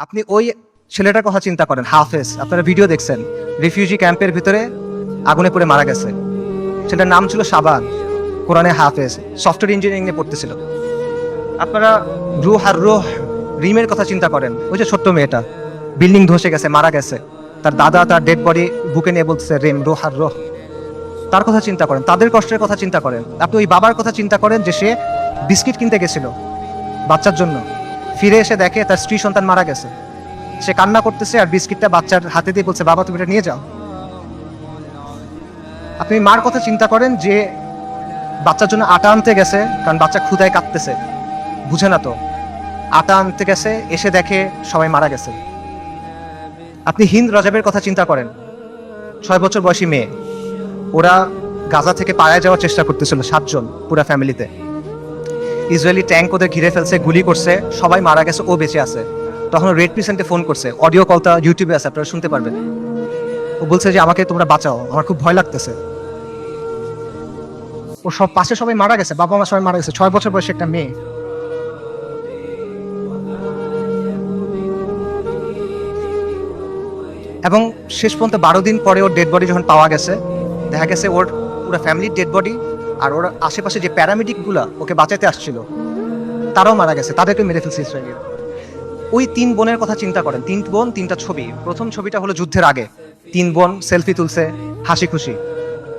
আপনি ওই ছেলেটার কথা চিন্তা করেন, হাফেজ। আপনারা ভিডিও দেখছেন, রিফিউজি ক্যাম্পের ভিতরে আগুনে পড়ে মারা গেছে। ছেলেটার নাম ছিল শাবান, কোরআনে হাফেজ, সফটওয়্যার ইঞ্জিনিয়ারিং নিয়ে পড়তেছিল। আপনারা রুহ আর রুহ রিমের কথা চিন্তা করেন, ওই যে ছোট্ট মেয়েটা বিল্ডিং ধসে গেছে, মারা গেছে, তার দাদা তার ডেড বডি বুকে নিয়ে বলতেছে রিম, রুহ আর রুহ। তার কথা চিন্তা করেন, তাদের কষ্টের কথা চিন্তা করেন। আপনি ওই বাবার কথা চিন্তা করেন যে সে বিস্কিট কিনতে গেছিল বাচ্চার জন্য, ফিরে এসে দেখে তার স্ত্রী সন্তান মারা গেছে। সে কান্না করতেছে আর বিস্কিটটা বাচ্চার হাতে দিয়ে বলছে, বাবা তুমি এটা নিয়ে যাও। আপনি মার কথা চিন্তা করেন যে বাচ্চার জন্য আটা আনতে গেছে, কারণ বাচ্চা ক্ষুধায় কাঁদতেছে, বুঝে না তো, আটা আনতে গেছে, এসে দেখে সবাই মারা গেছে। আপনি হিন্দ রজাবের কথা চিন্তা করেন, 6 বছর বয়সী মেয়ে। ওরা গাজা থেকে পালায় যাওয়ার চেষ্টা করতেছিল, 7 জন পুরা ফ্যামিলিতে। ইসরায়েলি ট্যাঙ্ক ওদের ঘিরে ফেলছে, গুলি করছে, সবাই মারা গেছে, ও বেঁচে আছে। তখন রেড ক্রিসেন্টে ফোন করছে, অডিও কলটা ইউটিউবে আছে, আপনারা শুনতে পারবেন। ও বলছে যে আমাকে তোমরা বাঁচাও, আমার খুব ভয় লাগতেছে। ও সব পাশে সবাই মারা গেছে, বাবা মা সবাই মারা গেছে, 6 বছর বয়সী একটা মেয়ে। এবং শেষ পর্যন্ত 12 দিন পরে ওর ডেড বডি যখন পাওয়া গেছে, দেখা গেছে ওর পুরো ফ্যামিলির ডেড বডি, আর ওর আশেপাশে যে প্যারামেডিকগুলা ওকে বাঁচাতে আসছিল তারাও মারা গেছে, তাদেরকে মেরে ফেলছে ইসরায়েল। ওই 3 বোনের কথা চিন্তা করেন, 3 বোন 3টা ছবি। প্রথম ছবিটা হলো যুদ্ধের আগে, 3 বোন সেলফি তুলছে হাসি খুশি।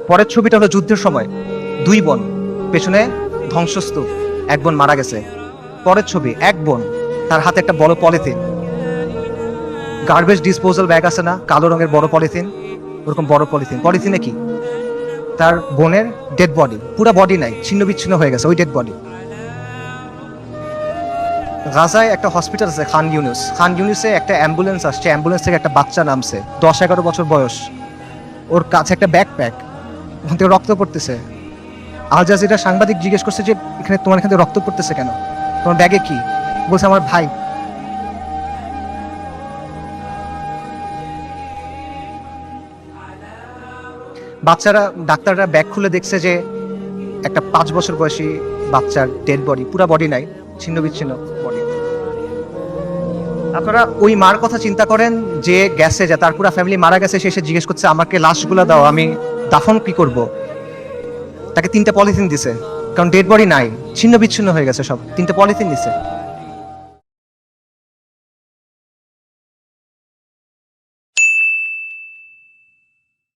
পরের ছবিটা হলো যুদ্ধের সময়, 2 বোন, পেছনে ধ্বংসস্তূপ, 1 বোন মারা গেছে। পরের ছবি, 1 বোন, তার হাতে একটা বড় পলিথিন, গার্বেজ ডিসপোজাল ব্যাগ আছে না, কালো রঙের বড় পলিথিন, ওরকম বড় পলিথিন। পলিথিনে কি? তার বোনের ডেড বডি, পুরো বডি নাই, ছিন্ন বিচ্ছিন্ন হয়ে গেছে ওই ডেড বডি। গাজায় একটা হসপিটাল আছে খান ইউনুস, খান ইউনুসে একটা অ্যাম্বুলেন্স আসছে, অ্যাম্বুলেন্স থেকে একটা বাচ্চা নামছে, 10-11 বছর বয়স। ওর কাছে একটা ব্যাকপ্যাক, ওখান থেকে রক্ত পড়তেছে। আল জাজিরা সাংবাদিক জিজ্ঞেস করছে যে এখানে তোমার এখান থেকে রক্ত পড়তেছে কেন, তোমার ব্যাগে কি? বলছে আমার ভাই। বাচ্চারা, ডাক্তাররা ব্যাগ খুলে দেখছে যে একটা 5 বছর বয়সী বাচ্চার ডেড বডি, পুরা বডি নাই, ছিন্ন বিচ্ছিন্ন বডি। আপনারা ওই মার কথা চিন্তা করেন যে গেছে, যে তার পুরা ফ্যামিলি মারা গেছে, সে এসে জিজ্ঞেস করছে আমাকে লাশগুলো দাও, আমি দাফন কি করব। তাকে 3টা পলিথিন দিছে, কারণ ডেড বডি নাই, ছিন্ন বিচ্ছিন্ন হয়ে গেছে সব, 3টা পলিথিন দিছে।